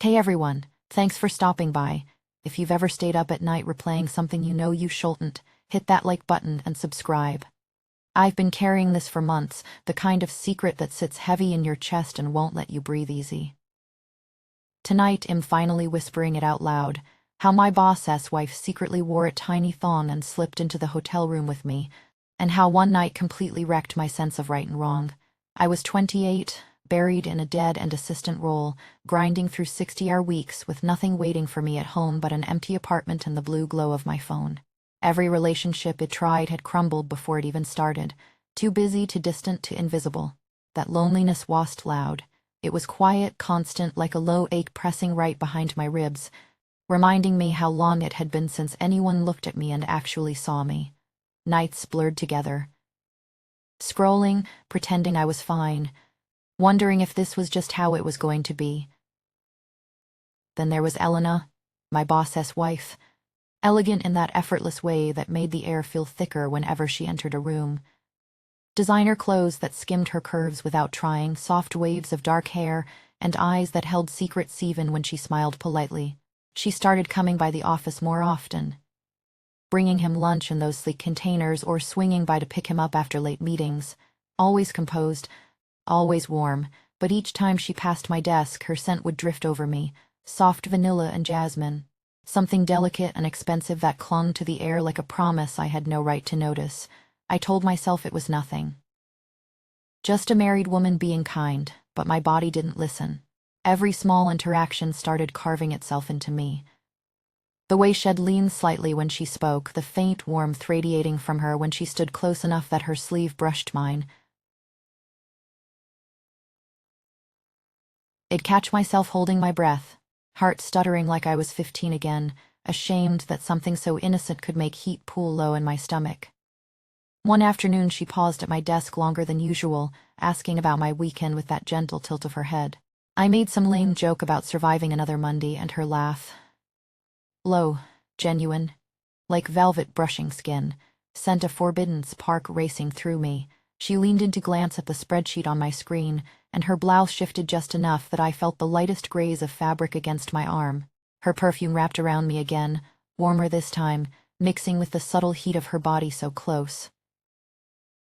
Hey everyone, thanks for stopping by. If you've ever stayed up at night replaying something you know you shouldn't, hit that like button and subscribe. I've been carrying this for months, the kind of secret that sits heavy in your chest and won't let you breathe easy. Tonight I'm finally whispering it out loud, how my boss's wife secretly wore a tiny thong and slipped into the hotel room with me, and how one night completely wrecked my sense of right and wrong. I was 28, buried in a dead and assistant role, grinding through 60-hour weeks with nothing waiting for me at home but an empty apartment and the blue glow of my phone. Every relationship it tried had crumbled before it even started. Too busy, too distant, too invisible. That loneliness washed loud. It was quiet, constant, like a low ache pressing right behind my ribs, reminding me how long it had been since anyone looked at me and actually saw me. Nights blurred together. Scrolling, pretending I was fine, wondering if this was just how it was going to be. Then there was Elena, my boss's wife, elegant in that effortless way that made the air feel thicker whenever she entered a room. Designer clothes that skimmed her curves without trying, soft waves of dark hair, and eyes that held secrets even when she smiled politely. She started coming by the office more often, bringing him lunch in those sleek containers or swinging by to pick him up after late meetings. Always composed, always warm, but each time she passed my desk her scent would drift over me, soft vanilla and jasmine, something delicate and expensive that clung to the air like a promise I had no right to notice. I told myself it was nothing. Just a married woman being kind, but my body didn't listen. Every small interaction started carving itself into me. The way she'd lean slightly when she spoke, the faint warmth radiating from her when she stood close enough that her sleeve brushed mine. I'd catch myself holding my breath, heart stuttering like I was 15 again, ashamed that something so innocent could make heat pool low in my stomach. One afternoon she paused at my desk longer than usual, asking about my weekend with that gentle tilt of her head. I made some lame joke about surviving another Monday, and her laugh, low, genuine, like velvet brushing skin, sent a forbidden spark racing through me. She leaned in to glance at the spreadsheet on my screen, and her blouse shifted just enough that I felt the lightest graze of fabric against my arm. Her perfume wrapped around me again, warmer this time, mixing with the subtle heat of her body so close.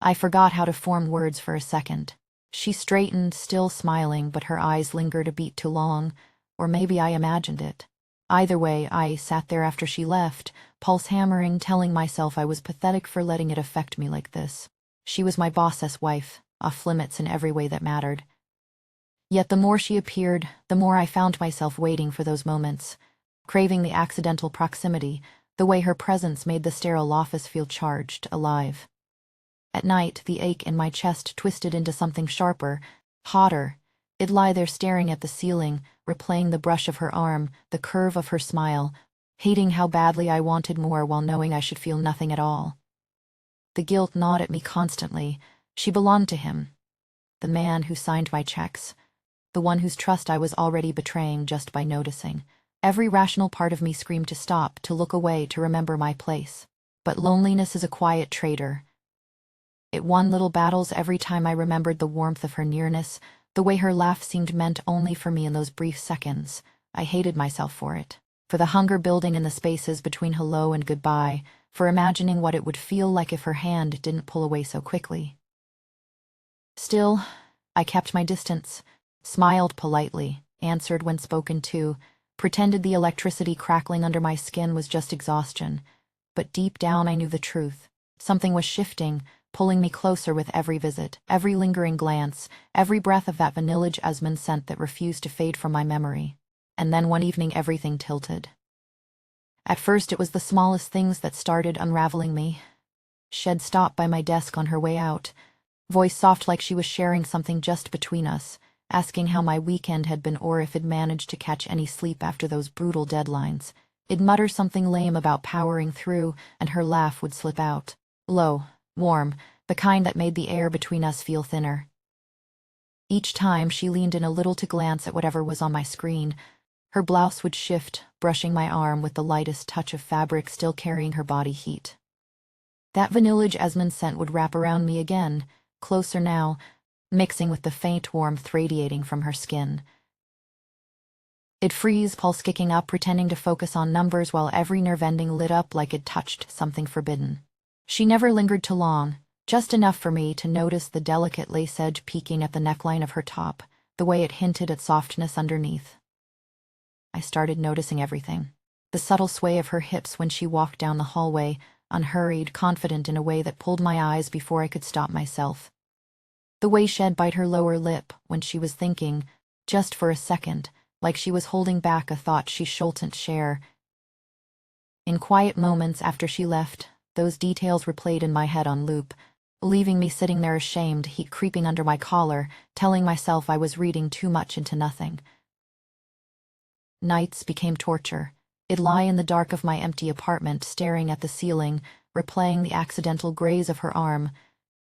I forgot how to form words for a second. She straightened, still smiling, but her eyes lingered a beat too long, or maybe I imagined it. Either way, I sat there after she left, pulse hammering, telling myself I was pathetic for letting it affect me like this. She was my boss's wife, off limits in every way that mattered. Yet the more she appeared, the more I found myself waiting for those moments, craving the accidental proximity, the way her presence made the sterile office feel charged, alive. At night, the ache in my chest twisted into something sharper, hotter. I'd lie there staring at the ceiling, replaying the brush of her arm, the curve of her smile, hating how badly I wanted more while knowing I should feel nothing at all. The guilt gnawed at me constantly. She belonged to him, the man who signed my checks, the one whose trust I was already betraying just by noticing. Every rational part of me screamed to stop, to look away, to remember my place. But loneliness is a quiet traitor. It won little battles every time I remembered the warmth of her nearness, the way her laugh seemed meant only for me in those brief seconds. I hated myself for it, for the hunger building in the spaces between hello and goodbye, for imagining what it would feel like if her hand didn't pull away so quickly. Still, I kept my distance, smiled politely, answered when spoken to, pretended the electricity crackling under my skin was just exhaustion. But deep down I knew the truth. Something was shifting, pulling me closer with every visit, every lingering glance, every breath of that vanilla jasmine scent that refused to fade from my memory. And then one evening everything tilted. At first it was the smallest things that started unraveling me. She'd stopped by my desk on her way out, voice soft like she was sharing something just between us, asking how my weekend had been or if I'd managed to catch any sleep after those brutal deadlines. I'd mutter something lame about powering through, and her laugh would slip out. Low, warm, the kind that made the air between us feel thinner. Each time she leaned in a little to glance at whatever was on my screen, her blouse would shift, brushing my arm with the lightest touch of fabric still carrying her body heat. That vanilla jasmine scent would wrap around me again, closer now, mixing with the faint warmth radiating from her skin. It'd freeze, pulse kicking up, pretending to focus on numbers while every nerve ending lit up like it touched something forbidden. She never lingered too long, just enough for me to notice the delicate lace edge peeking at the neckline of her top, the way it hinted at softness underneath. I started noticing everything. The subtle sway of her hips when she walked down the hallway, unhurried, confident in a way that pulled my eyes before I could stop myself. The way she'd bite her lower lip when she was thinking, just for a second, like she was holding back a thought she shouldn't share. In quiet moments after she left, those details replayed in my head on loop, leaving me sitting there ashamed, heat creeping under my collar, telling myself I was reading too much into nothing. Nights became torture. I'd lie in the dark of my empty apartment, staring at the ceiling, replaying the accidental graze of her arm,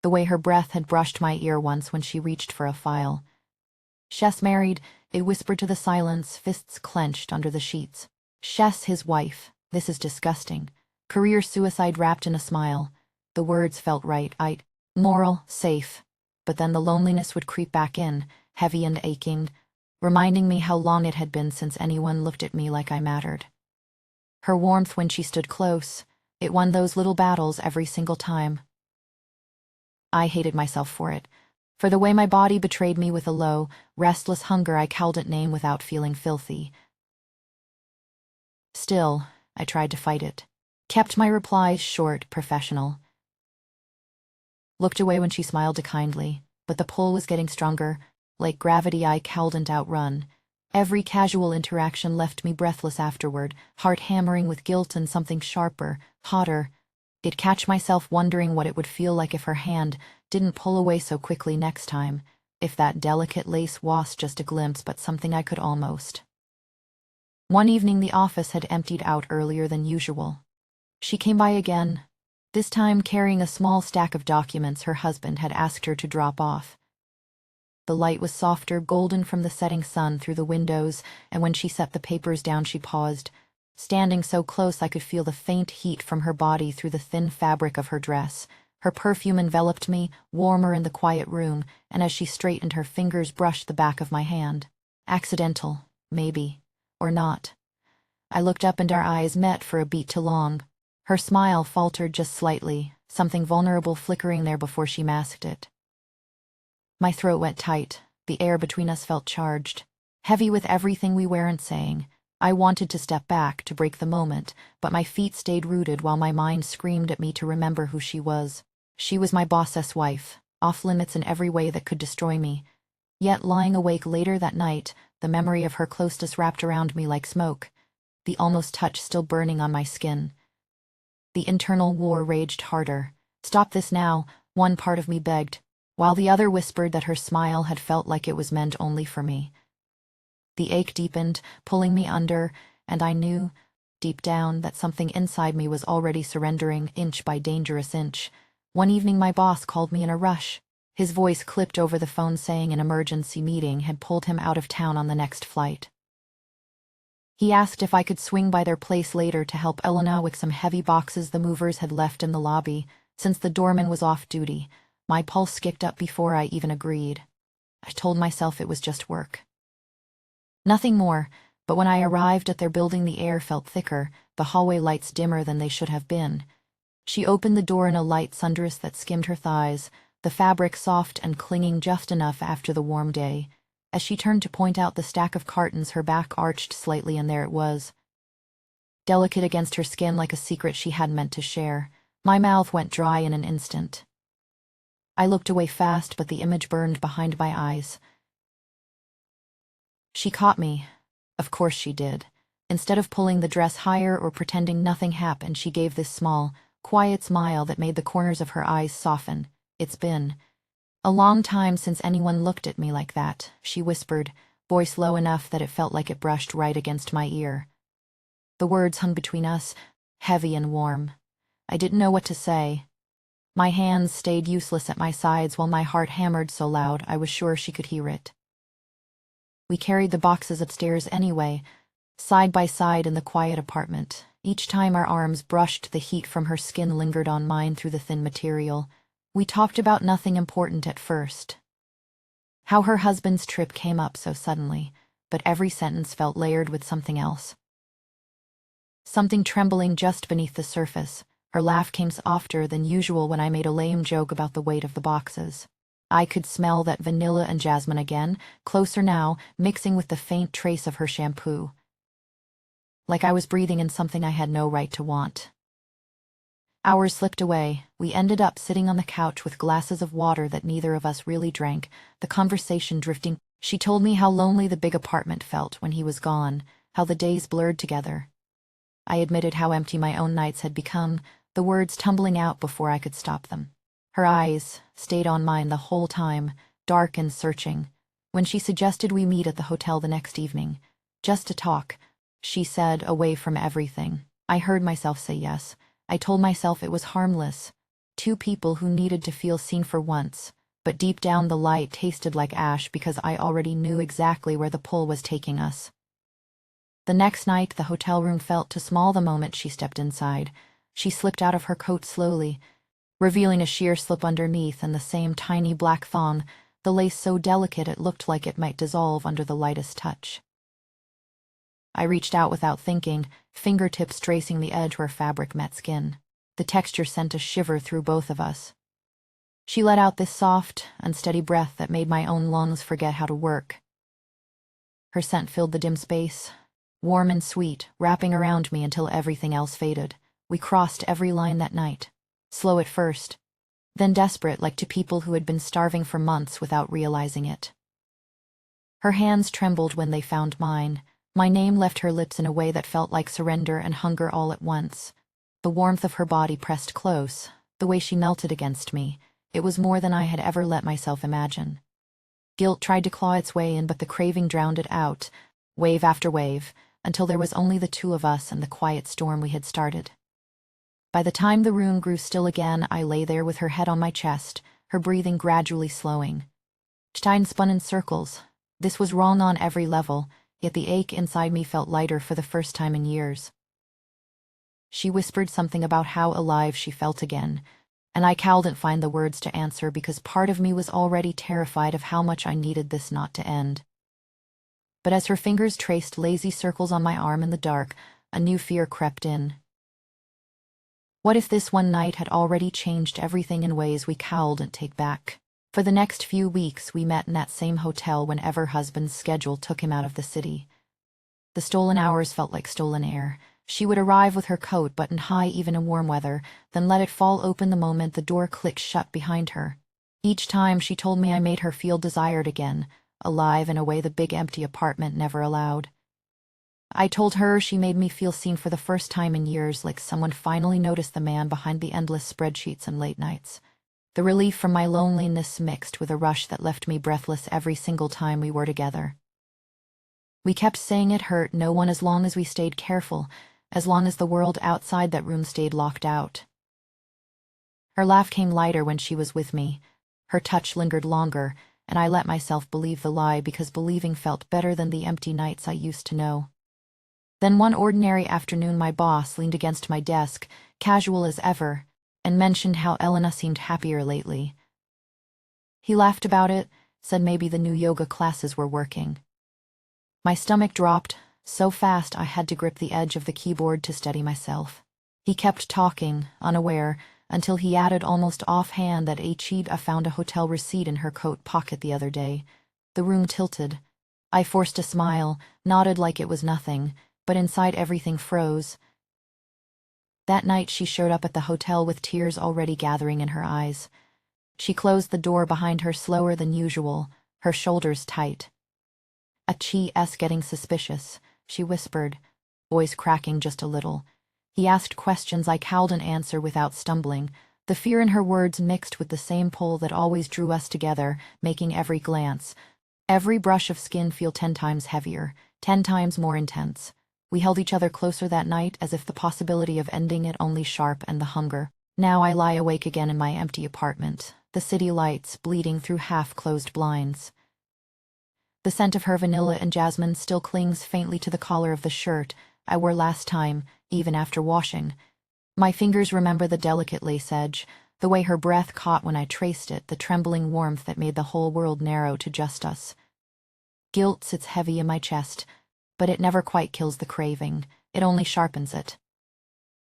the way her breath had brushed my ear once when she reached for a file. "Shess married," it whispered to the silence, fists clenched under the sheets. "Shess his wife. This is disgusting. Career suicide," wrapped in a smile. The words felt right. Moral, safe. But then the loneliness would creep back in, heavy and aching, reminding me how long it had been since anyone looked at me like I mattered. Her warmth when she stood close, it won those little battles every single time. I hated myself for it. For the way my body betrayed me with a low, restless hunger I called it name without feeling filthy. Still, I tried to fight it. Kept my replies short, professional. Looked away when she smiled kindly, but the pull was getting stronger. Like gravity I couldn't outrun. Every casual interaction left me breathless afterward, heart hammering with guilt and something sharper, hotter. I'd catch myself wondering what it would feel like if her hand didn't pull away so quickly next time, if that delicate lace was just a glimpse but something I could almost. One evening the office had emptied out earlier than usual. She came by again, this time carrying a small stack of documents her husband had asked her to drop off. The light was softer, golden from the setting sun through the windows, and when she set the papers down she paused, standing so close I could feel the faint heat from her body through the thin fabric of her dress. Her perfume enveloped me, warmer in the quiet room, and as she straightened her fingers brushed the back of my hand. Accidental, maybe, or not. I looked up and our eyes met for a beat too long. Her smile faltered just slightly, something vulnerable flickering there before she masked it. My throat went tight, the air between us felt charged, heavy with everything we weren't saying. I wanted to step back, to break the moment, but my feet stayed rooted while my mind screamed at me to remember who she was. She was my boss's wife, off limits in every way that could destroy me. Yet lying awake later that night, the memory of her closeness wrapped around me like smoke, the almost touch still burning on my skin. The internal war raged harder. "Stop this now," one part of me begged, while the other whispered that her smile had felt like it was meant only for me. The ache deepened, pulling me under, and I knew, deep down, that something inside me was already surrendering, inch by dangerous inch. One evening my boss called me in a rush. His voice clipped over the phone saying an emergency meeting had pulled him out of town on the next flight. He asked if I could swing by their place later to help Elena with some heavy boxes the movers had left in the lobby, since the doorman was off duty. My pulse skipped up before I even agreed. I told myself it was just work. Nothing more, but when I arrived at their building the air felt thicker, the hallway lights dimmer than they should have been. She opened the door in a light sundress that skimmed her thighs, the fabric soft and clinging just enough after the warm day. As she turned to point out the stack of cartons, her back arched slightly and there it was. Delicate against her skin like a secret she hadn't meant to share. My mouth went dry in an instant. I looked away fast, but the image burned behind my eyes. She caught me. Of course she did. Instead of pulling the dress higher or pretending nothing happened, she gave this small, quiet smile that made the corners of her eyes soften. "It's been a long time since anyone looked at me like that," she whispered, voice low enough that it felt like it brushed right against my ear. The words hung between us, heavy and warm. I didn't know what to say. My hands stayed useless at my sides while my heart hammered so loud I was sure she could hear it. We carried the boxes upstairs anyway, side by side in the quiet apartment. Each time our arms brushed, the heat from her skin lingered on mine through the thin material. We talked about nothing important at first. How her husband's trip came up so suddenly, but every sentence felt layered with something else. Something trembling just beneath the surface. Her laugh came softer than usual when I made a lame joke about the weight of the boxes. I could smell that vanilla and jasmine again, closer now, mixing with the faint trace of her shampoo. Like I was breathing in something I had no right to want. Hours slipped away. We ended up sitting on the couch with glasses of water that neither of us really drank, the conversation drifting. She told me how lonely the big apartment felt when he was gone, how the days blurred together. I admitted how empty my own nights had become, the words tumbling out before I could stop them. Her eyes stayed on mine the whole time, dark and searching. When she suggested we meet at the hotel the next evening, just to talk, she said, away from everything. I heard myself say yes. I told myself it was harmless. Two people who needed to feel seen for once, but deep down the light tasted like ash because I already knew exactly where the pull was taking us. The next night, the hotel room felt too small the moment she stepped inside. She slipped out of her coat slowly, revealing a sheer slip underneath and the same tiny black thong, the lace so delicate it looked like it might dissolve under the lightest touch. I reached out without thinking, fingertips tracing the edge where fabric met skin. The texture sent a shiver through both of us. She let out this soft, unsteady breath that made my own lungs forget how to work. Her scent filled the dim space, warm and sweet, wrapping around me until everything else faded. We crossed every line that night, slow at first, then desperate like two people who had been starving for months without realizing it. Her hands trembled when they found mine. My name left her lips in a way that felt like surrender and hunger all at once. The warmth of her body pressed close, the way she melted against me. It was more than I had ever let myself imagine. Guilt tried to claw its way in, but the craving drowned it out, wave after wave, until there was only the two of us and the quiet storm we had started. By the time the room grew still again, I lay there with her head on my chest, her breathing gradually slowing. Time spun in circles. This was wrong on every level, yet the ache inside me felt lighter for the first time in years. She whispered something about how alive she felt again, and I couldn't find the words to answer because part of me was already terrified of how much I needed this not to end. But as her fingers traced lazy circles on my arm in the dark, a new fear crept in. What if this one night had already changed everything in ways we couldn't take back? For the next few weeks, we met in that same hotel whenever husband's schedule took him out of the city. The stolen hours felt like stolen air. She would arrive with her coat buttoned high even in warm weather, then let it fall open the moment the door clicked shut behind her. Each time she told me I made her feel desired again, alive in a way the big empty apartment never allowed. I told her she made me feel seen for the first time in years, like someone finally noticed the man behind the endless spreadsheets and late nights. The relief from my loneliness mixed with a rush that left me breathless every single time we were together. We kept saying it hurt no one as long as we stayed careful, as long as the world outside that room stayed locked out. Her laugh came lighter when she was with me. Her touch lingered longer, and I let myself believe the lie because believing felt better than the empty nights I used to know. Then one ordinary afternoon my boss leaned against my desk, casual as ever, and mentioned how Elena seemed happier lately. He laughed about it, said maybe the new yoga classes were working. My stomach dropped, so fast I had to grip the edge of the keyboard to steady myself. He kept talking, unaware, until he added almost offhand that she'd found a hotel receipt in her coat pocket the other day. The room tilted. I forced a smile, nodded like it was nothing, but inside everything froze. That night she showed up at the hotel with tears already gathering in her eyes. She closed the door behind her slower than usual, her shoulders tight. "Chi-s getting suspicious," she whispered, voice cracking just a little. He asked questions I couldn't answer without stumbling, the fear in her words mixed with the same pull that always drew us together, making every glance, every brush of skin feel 10 times heavier, 10 times more intense. We held each other closer that night as if the possibility of ending it only sharpened the hunger. Now I lie awake again in my empty apartment, the city lights bleeding through half-closed blinds. The scent of her vanilla and jasmine still clings faintly to the collar of the shirt I wore last time, even after washing. My fingers remember the delicate lace edge, the way her breath caught when I traced it, the trembling warmth that made the whole world narrow to just us. Guilt sits heavy in my chest, but it never quite kills the craving. It only sharpens it.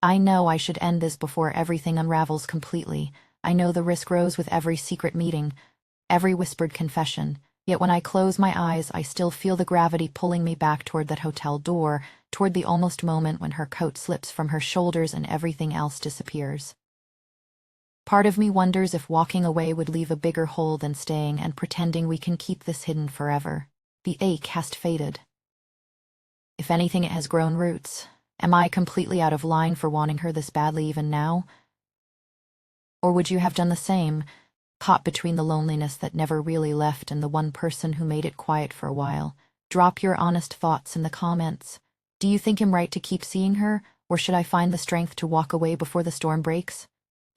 I know I should end this before everything unravels completely. I know the risk grows with every secret meeting, every whispered confession. Yet when I close my eyes, I still feel the gravity pulling me back toward that hotel door, toward the almost moment when her coat slips from her shoulders and everything else disappears. Part of me wonders if walking away would leave a bigger hole than staying and pretending we can keep this hidden forever. The ache has faded. If anything, it has grown roots. Am I completely out of line for wanting her this badly even now? Or would you have done the same, caught between the loneliness that never really left and the one person who made it quiet for a while? Drop your honest thoughts in the comments. Do you think I'm right to keep seeing her, or should I find the strength to walk away before the storm breaks?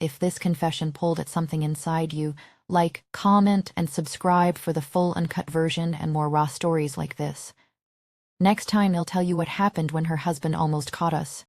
If this confession pulled at something inside you, like, comment, and subscribe for the full uncut version and more raw stories like this. Next time I'll tell you what happened when her husband almost caught us.